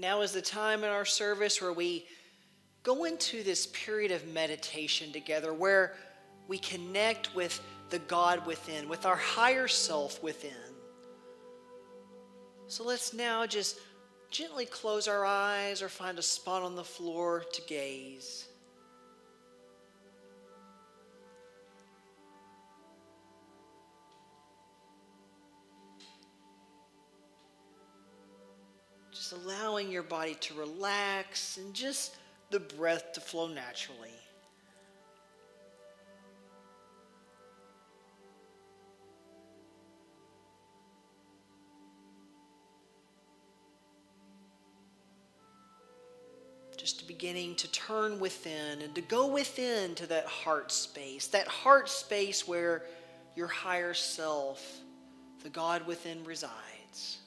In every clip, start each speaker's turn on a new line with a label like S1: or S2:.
S1: Now is the time in our service where we go into this period of meditation together, where we connect with the God within, with our higher self within. So let's now just gently close our eyes or find a spot on the floor to gaze. Just allowing your body to relax and just the breath to flow naturally. Just beginning to turn within and to go within to that heart space where your higher self, the God within, resides.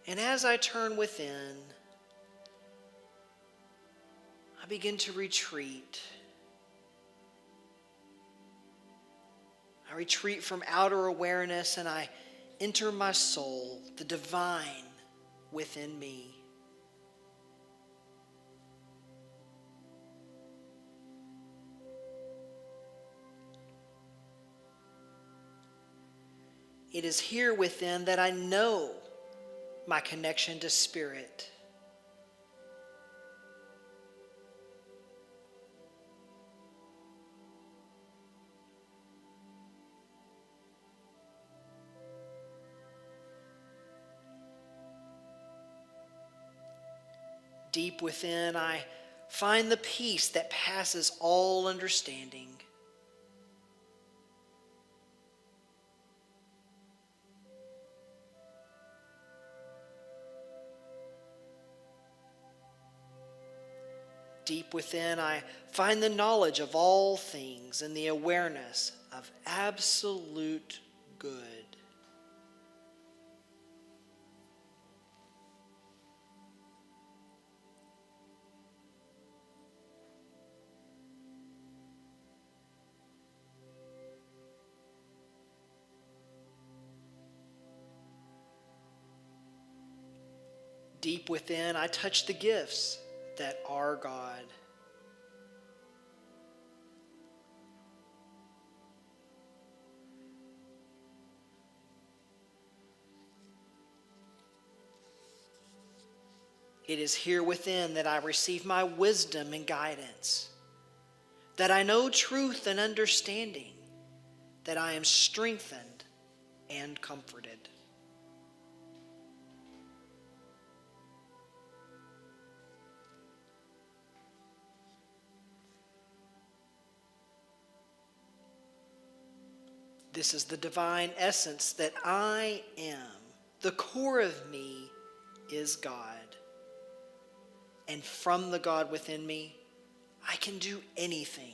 S1: And as I turn within, I begin to retreat. I retreat from outer awareness and I enter my soul, the divine within me. It is here within that I know my connection to Spirit. Deep within, I find the peace that passes all understanding. Deep within, I find the knowledge of all things and the awareness of absolute good. Deep within, I touch the gifts that are God. It is here within that I receive my wisdom and guidance, that I know truth and understanding, that I am strengthened and comforted. This is the divine essence that I am. The core of me is God. And from the God within me, I can do anything.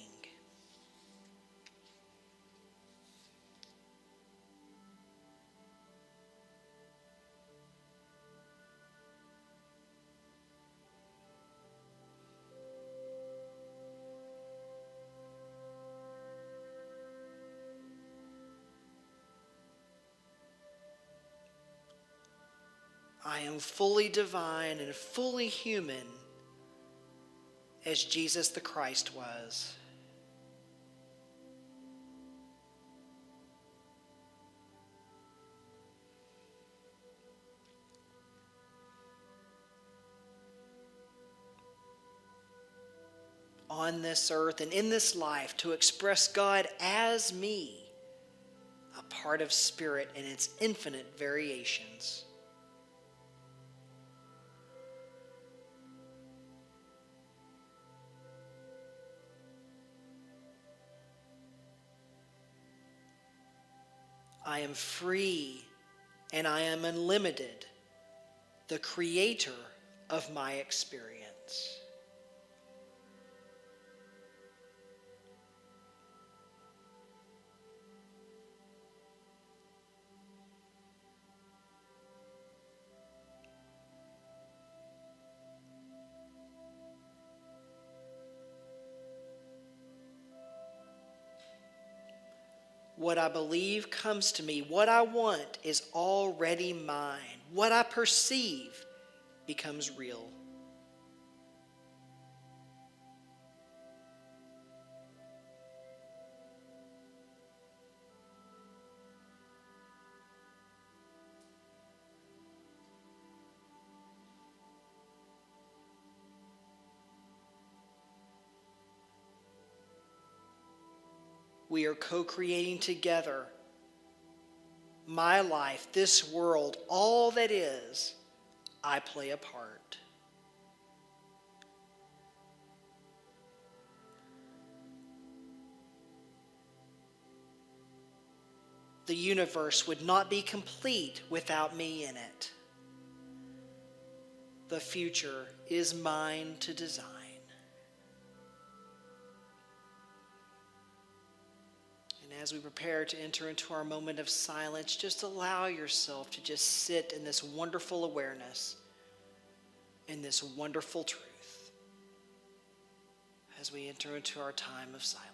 S1: I am fully divine and fully human as Jesus the Christ was. On this earth and in this life, to express God as me, a part of Spirit in its infinite variations. I am free and I am unlimited, the creator of my experience. What I believe comes to me. What I want is already mine. What I perceive becomes real. We are co-creating together. My life, this world, all that is, I play a part. The universe would not be complete without me in it. The future is mine to design. And as we prepare to enter into our moment of silence, just allow yourself to just sit in this wonderful awareness, in this wonderful truth, as we enter into our time of silence.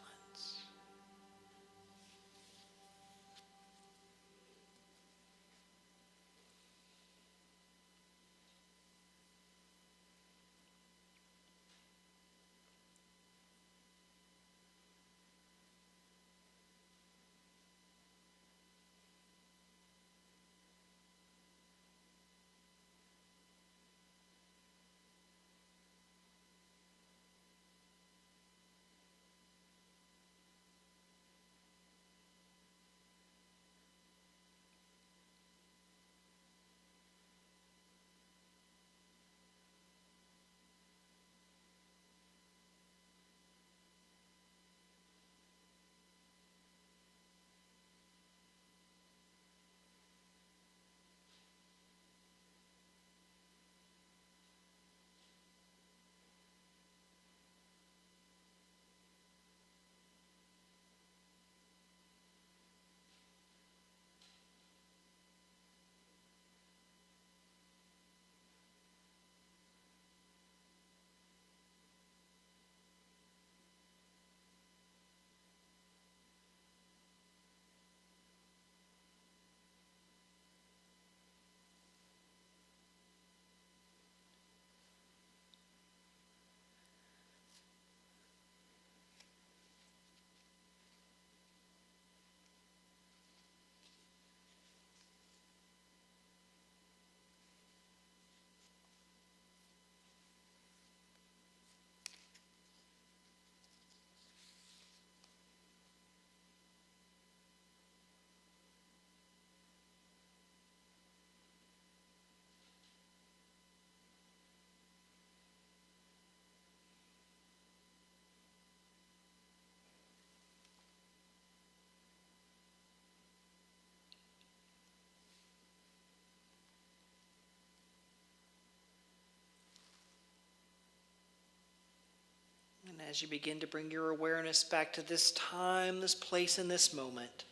S1: And as you begin to bring your awareness back to this time, this place, and this moment,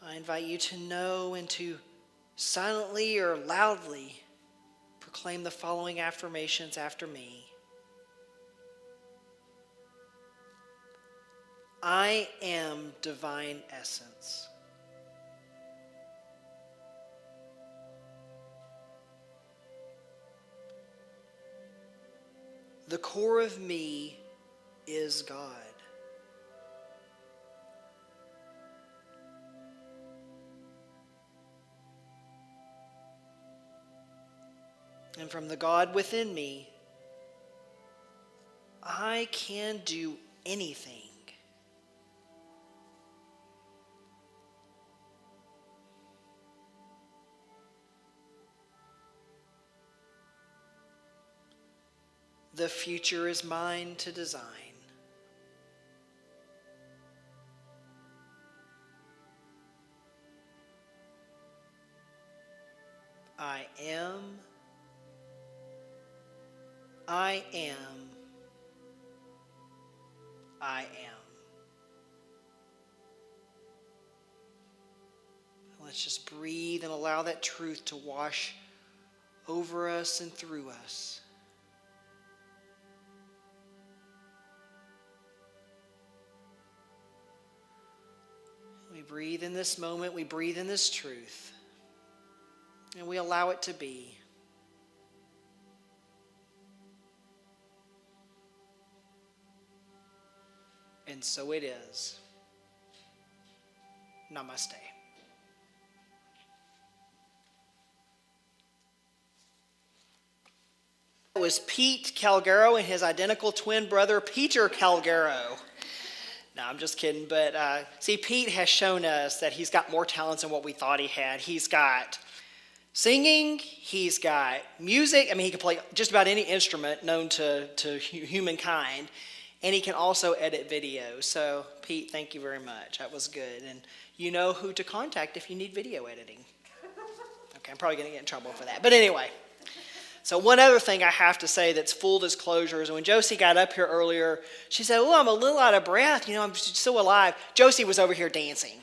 S1: I invite you to know and to silently or loudly proclaim the following affirmations after me. I am divine essence. The core of me is God. And from the God within me, I can do anything. The future is mine to design. I am. I am. I am. Let's just breathe and allow that truth to wash over us and through us. We breathe in this moment. We breathe in this truth. And we allow it to be. And so it is. Namaste. It was Pete Calgaro and his identical twin brother, Peter Calgaro. No, I'm just kidding. But see, Pete has shown us that he's got more talents than what we thought he had. He's got singing. He's got music. I mean, he can play just about any instrument known to humankind. And he can also edit videos. So, Pete, thank you very much. That was good. And you know who to contact if you need video editing. Okay, I'm probably going to get in trouble for that. But anyway. So one other thing I have to say that's full disclosure is when Josie got up here earlier, she said, oh, I'm a little out of breath. You know, I'm still alive. Josie was over here dancing.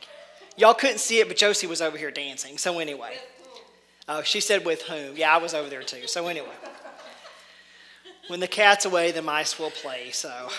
S1: Y'all couldn't see it, but Josie was over here dancing. So anyway. Oh, she said with whom. Yeah, I was over there too. So anyway. When the cat's away, the mice will play. So.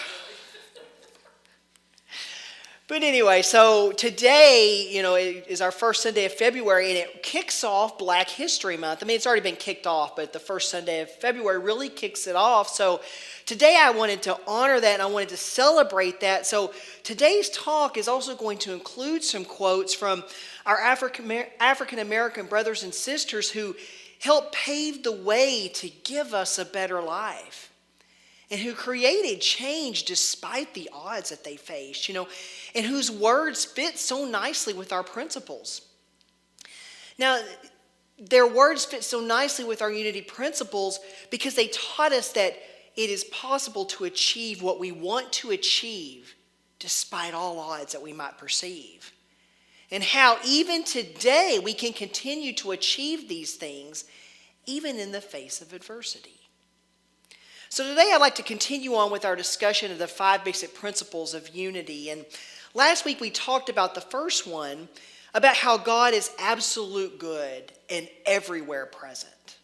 S1: But anyway, so today, you know, is our first Sunday of February, and it kicks off Black History Month. I mean, it's already been kicked off, but the first Sunday of February really kicks it off. So today I wanted to honor that, and I wanted to celebrate that. So today's talk is also going to include some quotes from our African-American brothers and sisters who helped pave the way to give us a better life, and who created change despite the odds that they faced, you know, and whose words fit so nicely with our principles. Now, their words fit so nicely with our unity principles because they taught us that it is possible to achieve what we want to achieve despite all odds that we might perceive. And how even today we can continue to achieve these things even in the face of adversity. So today I'd like to continue on with our discussion of the 5 basic principles of unity. And last week we talked about the first one, about how God is absolute good and everywhere present.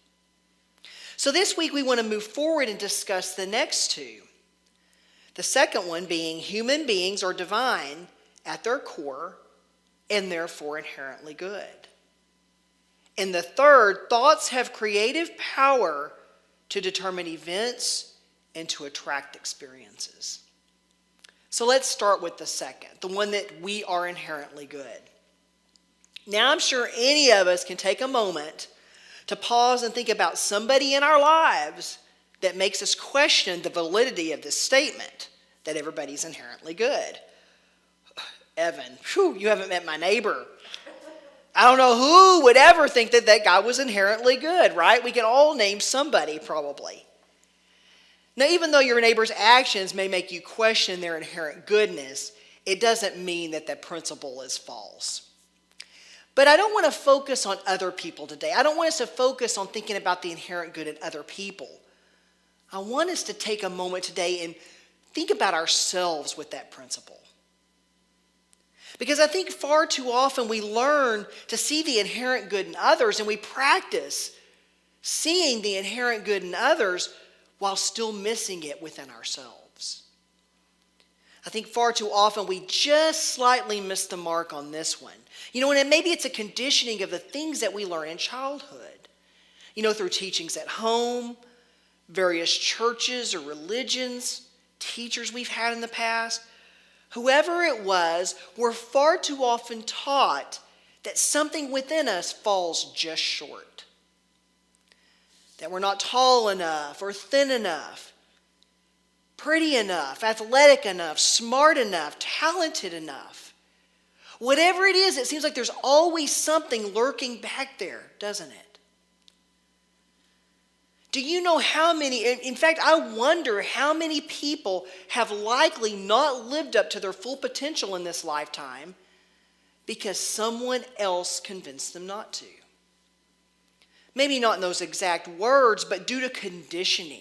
S1: So this week we want to move forward and discuss the next 2. The second one being human beings are divine at their core and therefore inherently good. And the third, thoughts have creative power to determine events and to attract experiences. So let's start with the second, the one that we are inherently good. Now I'm sure any of us can take a moment to pause and think about somebody in our lives that makes us question the validity of this statement that everybody's inherently good. Evan, you haven't met my neighbor. I don't know who would ever think that that guy was inherently good, right? We can all name somebody probably. Now, even though your neighbor's actions may make you question their inherent goodness, it doesn't mean that that principle is false. But I don't want to focus on other people today. I don't want us to focus on thinking about the inherent good in other people. I want us to take a moment today and think about ourselves with that principle. Because I think far too often we learn to see the inherent good in others, and we practice seeing the inherent good in others while still missing it within ourselves. I think far too often we just slightly miss the mark on this one. You know, and maybe it's a conditioning of the things that we learn in childhood. You know, through teachings at home, various churches or religions, teachers we've had in the past. Whoever it was, we're far too often taught that something within us falls just short. That we're not tall enough or thin enough, pretty enough, athletic enough, smart enough, talented enough. Whatever it is, it seems like there's always something lurking back there, doesn't it? Do you know how many, in fact, I wonder how many people have likely not lived up to their full potential in this lifetime because someone else convinced them not to. Maybe not in those exact words, but due to conditioning.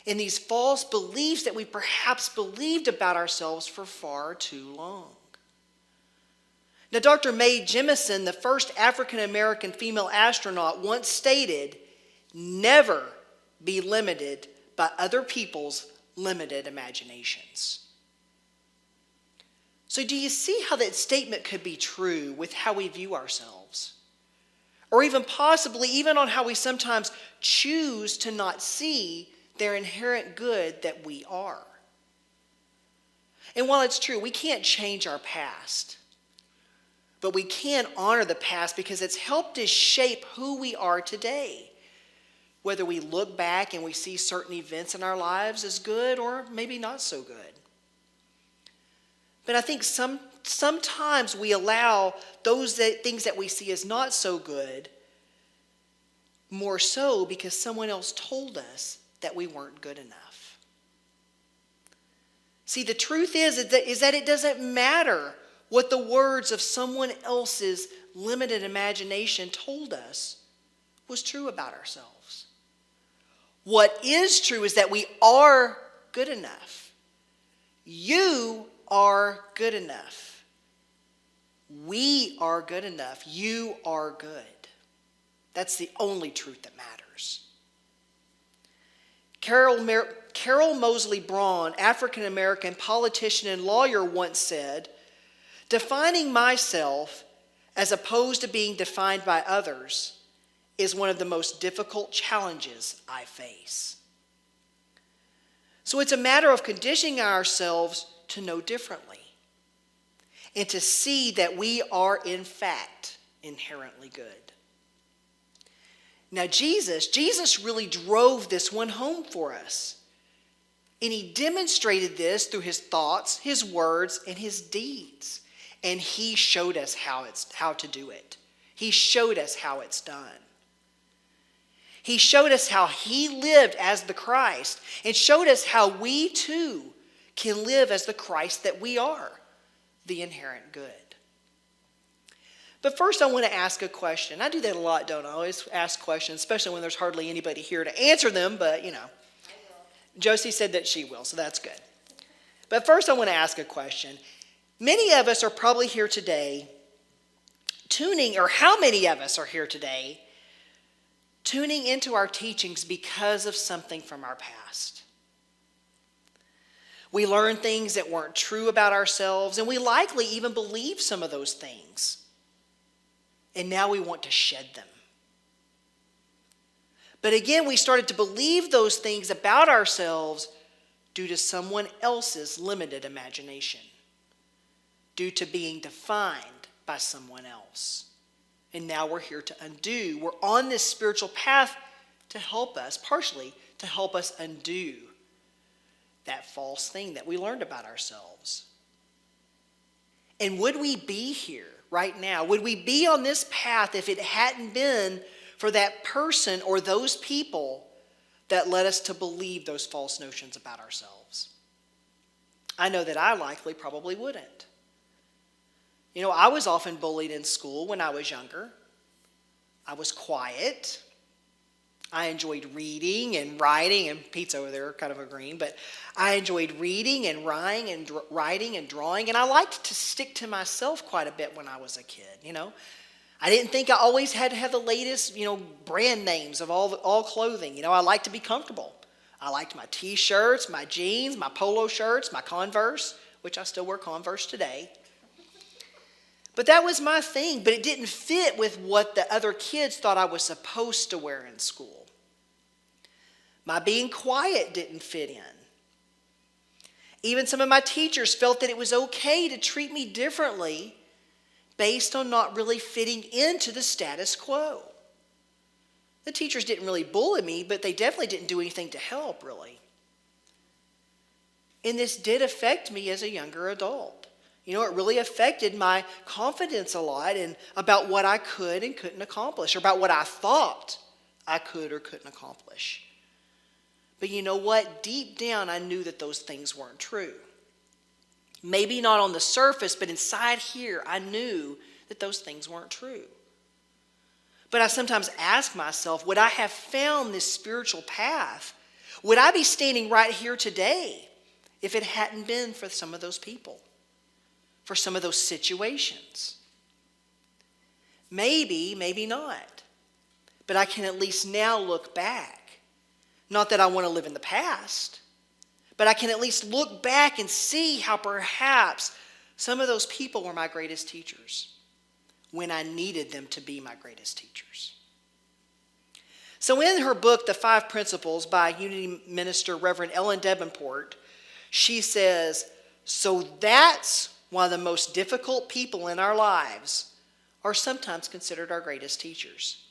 S1: And these false beliefs that we perhaps believed about ourselves for far too long. Now, Dr. Mae Jemison, the first African-American female astronaut, once stated, "Never be limited by other people's limited imaginations." So do you see how that statement could be true with how we view ourselves? Or even possibly even on how we sometimes choose to not see their inherent good that we are. And while it's true, we can't change our past, but we can honor the past because it's helped us shape who we are today. Whether we look back and we see certain events in our lives as good or maybe not so good. But I think sometimes we allow those things that we see as not so good more so because someone else told us that we weren't good enough. See, the truth is that it doesn't matter what the words of someone else's limited imagination told us was true about ourselves. What is true is that we are good enough. You are good enough. We are good enough. You are good. That's the only truth that matters. Carol Moseley Braun, African-American politician and lawyer, once said, "Defining myself as opposed to being defined by others is one of the most difficult challenges I face." So it's a matter of conditioning ourselves to know differently and to see that we are in fact inherently good. Now Jesus really drove this one home for us. And he demonstrated this through his thoughts, his words, and his deeds. And he showed us how to do it. He showed us how it's done. He showed us how he lived as the Christ and showed us how we too can live as the Christ that we are, the inherent good. But first I want to ask a question. I do that a lot, don't I? I always ask questions, especially when there's hardly anybody here to answer them, but you know. Josie said that she will, so that's good. But first I want to ask a question. Many of us are probably here today how many of us are here today tuning into our teachings because of something from our past? We learned things that weren't true about ourselves, and we likely even believe some of those things. And now we want to shed them. But again, we started to believe those things about ourselves due to someone else's limited imagination, due to being defined by someone else. And now we're here to undo. We're on this spiritual path to help us, partially to help us undo that false thing that we learned about ourselves. And would we be here right now? Would we be on this path if it hadn't been for that person or those people that led us to believe those false notions about ourselves? I know that I likely probably wouldn't. You know, I was often bullied in school when I was younger. I was quiet. I enjoyed reading and writing, and Pete's over there kind of agreeing, but I enjoyed reading and writing and drawing, and I liked to stick to myself quite a bit when I was a kid, you know. I didn't think I always had to have the latest, brand names of all clothing. You know, I liked to be comfortable. I liked my T-shirts, my jeans, my polo shirts, my Converse, which I still wear Converse today. But that was my thing, but it didn't fit with what the other kids thought I was supposed to wear in school. My being quiet didn't fit in. Even some of my teachers felt that it was okay to treat me differently based on not really fitting into the status quo. The teachers didn't really bully me, but they definitely didn't do anything to help, really. And this did affect me as a younger adult. You know, it really affected my confidence a lot and about what I could and couldn't accomplish, or about what I thought I could or couldn't accomplish. But you know what? Deep down, I knew that those things weren't true. Maybe not on the surface, but inside here, I knew that those things weren't true. But I sometimes ask myself, would I have found this spiritual path? Would I be standing right here today if it hadn't been for some of those people? For some of those situations? Maybe, maybe not. But I can at least now look back. Not that I want to live in the past, but I can at least look back and see how perhaps Some of those people were my greatest teachers when I needed them to be my greatest teachers. So in her book, The Five Principles by Unity Minister Reverend Ellen Davenport, she says, so that's why the most difficult people in our lives are sometimes considered our greatest teachers.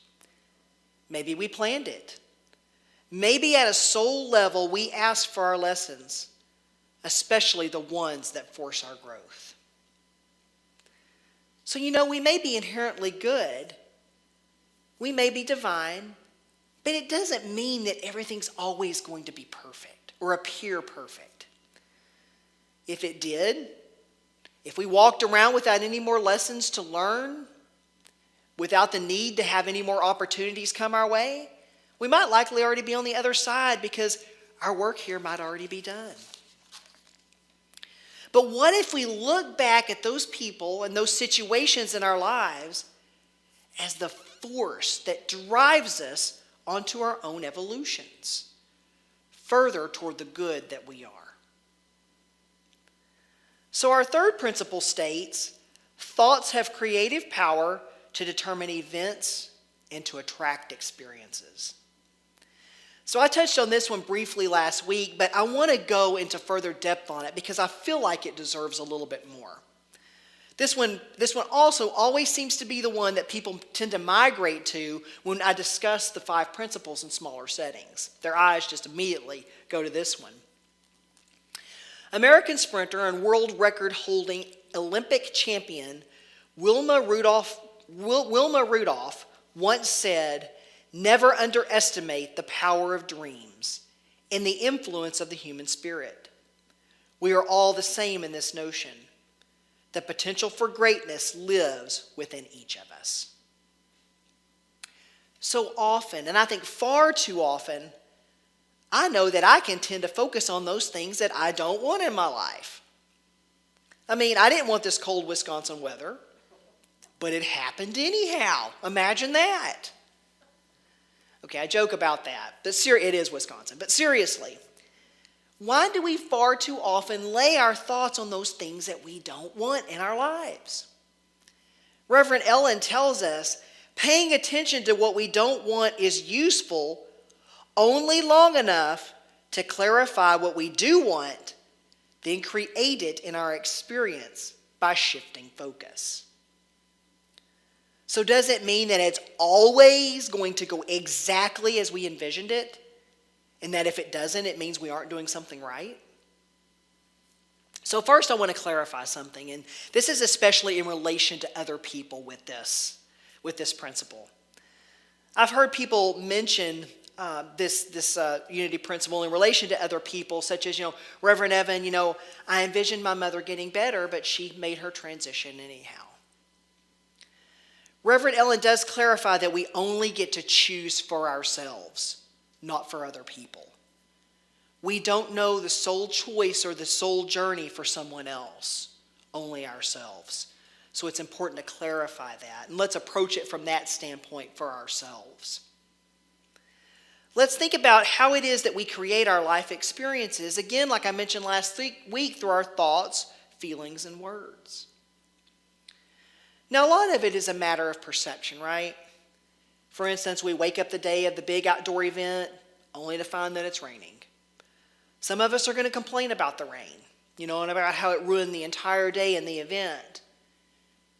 S1: Maybe we planned it. Maybe at a soul level we asked for our lessons, especially the ones that force our growth. So we may be inherently good. We may be divine. But it doesn't mean that everything's always going to be perfect or appear perfect. If it did, if we walked around without any more lessons to learn, without the need to have any more opportunities come our way, we might likely already be on the other side because our work here might already be done. But what if we look back at those people and those situations in our lives as the force that drives us onto our own evolutions, further toward the good that we are? So our third principle states, thoughts have creative power to determine events and to attract experiences. So I touched on this one briefly last week, but I want to go into further depth on it because I feel like it deserves a little bit more. This one also always seems to be the one that people tend to migrate to when I discuss the five principles in smaller settings. Their eyes just immediately go to this one. American sprinter and world record holding Olympic champion Wilma Rudolph once said, "Never underestimate the power of dreams and the influence of the human spirit. We are all the same in this notion. The potential for greatness lives within each of us." So often, and I think far too often, I know that I can tend to focus on those things that I don't want in my life. I mean, I didn't want this cold Wisconsin weather, but it happened anyhow. Imagine that. Okay, I joke about that, but it is Wisconsin. But seriously, why do we far too often lay our thoughts on those things that we don't want in our lives? Reverend Ellen tells us paying attention to what we don't want is useful only long enough to clarify what we do want, then create it in our experience by shifting focus. So does it mean that it's always going to go exactly as we envisioned it? And that if it doesn't, it means we aren't doing something right? So first I want to clarify something, and this is especially in relation to other people with this principle. I've heard people mention this unity principle in relation to other people, such as, Reverend Evin, I envisioned my mother getting better, but she made her transition anyhow. Reverend Ellen does clarify that we only get to choose for ourselves, not for other people. We don't know the soul choice or the soul journey for someone else, only ourselves. So it's important to clarify that, and let's approach it from that standpoint for ourselves. Let's think about how it is that we create our life experiences, again, like I mentioned last week, through our thoughts, feelings, and words. Now, a lot of it is a matter of perception, right? For instance, we wake up the day of the big outdoor event only to find that it's raining. Some of us are going to complain about the rain, and about how it ruined the entire day in the event.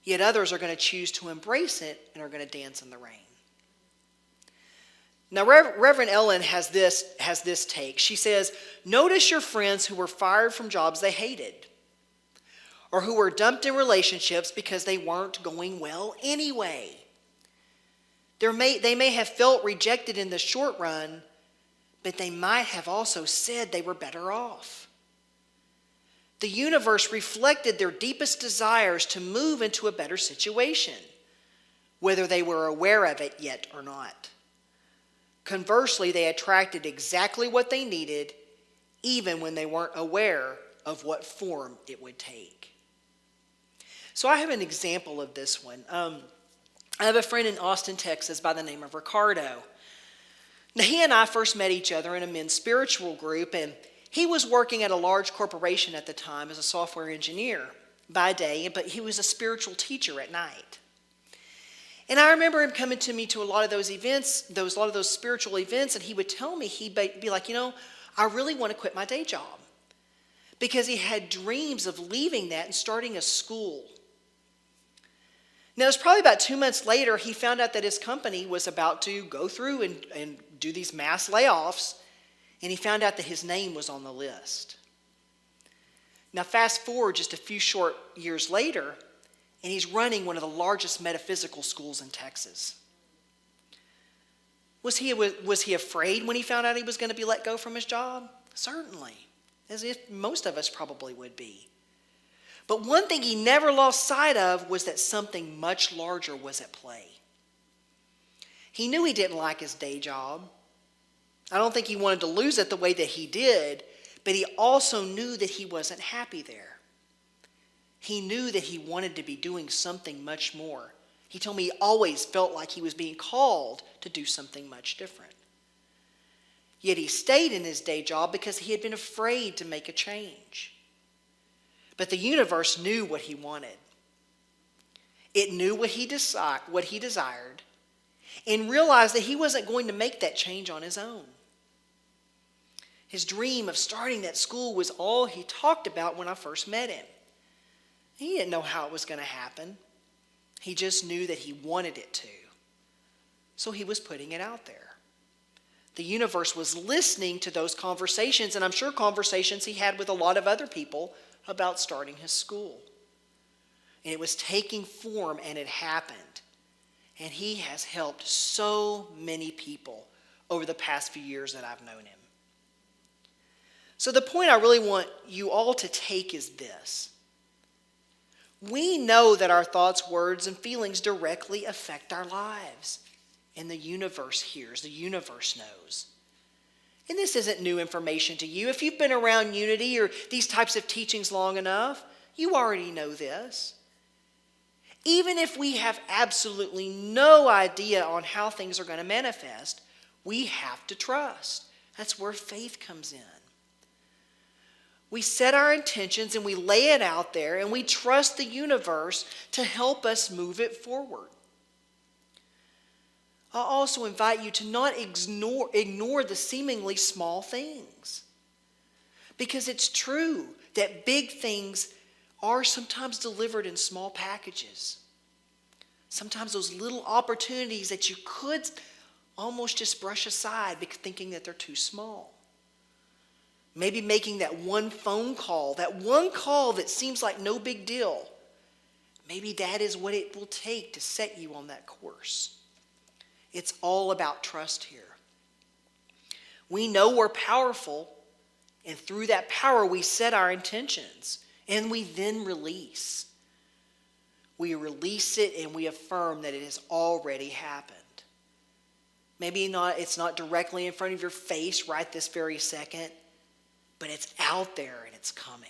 S1: Yet others are going to choose to embrace it and are going to dance in the rain. Now, Reverend Ellen has this take. She says, notice your friends who were fired from jobs they hated, or who were dumped in relationships because they weren't going well anyway. They may have felt rejected in the short run, but they might have also said they were better off. The universe reflected their deepest desires to move into a better situation, whether they were aware of it yet or not. Conversely, they attracted exactly what they needed, even when they weren't aware of what form it would take. So I have an example of this one. I have a friend in Austin, Texas by the name of Ricardo. Now, he and I first met each other in a men's spiritual group, and he was working at a large corporation at the time as a software engineer. by day, but he was a spiritual teacher at night. And I remember him coming to me to a lot of those events, a lot of those spiritual events, and he would tell me, he'd be like, I really want to quit my day job. Because he had dreams of leaving that and starting a school. Now, it was probably about 2 months later, he found out that his company was about to go through and do these mass layoffs, and he found out that his name was on the list. Now, fast forward just a few short years later, and he's running one of the largest metaphysical schools in Texas. Was he afraid when he found out he was going to be let go from his job? Certainly, as if most of us probably would be. But one thing he never lost sight of was that something much larger was at play. He knew he didn't like his day job. I don't think he wanted to lose it the way that he did, but he also knew that he wasn't happy there. He knew that he wanted to be doing something much more. He told me he always felt like he was being called to do something much different. Yet he stayed in his day job because he had been afraid to make a change. But the universe knew what he wanted. It knew what he desired, and realized that he wasn't going to make that change on his own. His dream of starting that school was all he talked about when I first met him. He didn't know how it was going to happen. He just knew that he wanted it to. So he was putting it out there. The universe was listening to those conversations, and I'm sure conversations he had with a lot of other people about starting his school. And it was taking form, and it happened. And he has helped so many people over the past few years that I've known him. So the point I really want you all to take is this. We know that our thoughts, words, and feelings directly affect our lives. And the universe hears, the universe knows. And this isn't new information to you. If you've been around Unity or these types of teachings long enough, you already know this. Even if we have absolutely no idea on how things are going to manifest, we have to trust. That's where faith comes in. We set our intentions and we lay it out there, and we trust the universe to help us move it forward. I'll also invite you to not ignore the seemingly small things. Because it's true that big things are sometimes delivered in small packages. Sometimes those little opportunities that you could almost just brush aside because thinking that they're too small. Maybe making that one phone call, that one call that seems like no big deal. Maybe that is what it will take to set you on that course. It's all about trust here. We know we're powerful, and through that power we set our intentions, and we then release. We release it and we affirm that it has already happened. Maybe it's not directly in front of your face right this very second, but it's out there and it's coming.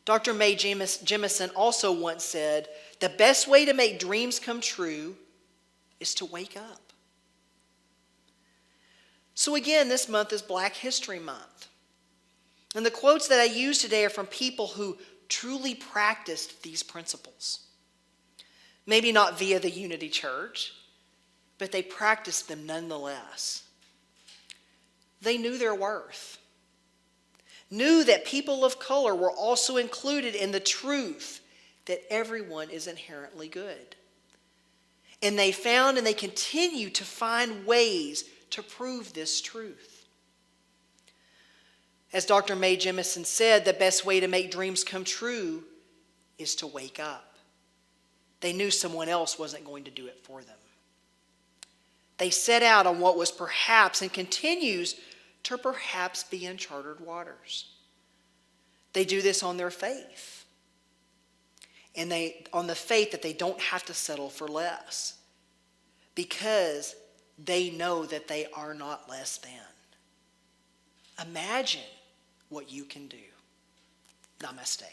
S1: Dr. Mae Jemison also once said, the best way to make dreams come true is to wake up. So again, this month is Black History Month. And the quotes that I use today are from people who truly practiced these principles. Maybe not via the Unity Church, but they practiced them nonetheless. They knew their worth. Knew that people of color were also included in the truth that everyone is inherently good. And they found and they continue to find ways to prove this truth. As Dr. Mae Jemison said, the best way to make dreams come true is to wake up. They knew someone else wasn't going to do it for them. They set out on what was perhaps and continues to perhaps be uncharted waters. They do this on their faith. And on the faith that they don't have to settle for less. Because they know that they are not less than. Imagine what you can do. Namaste.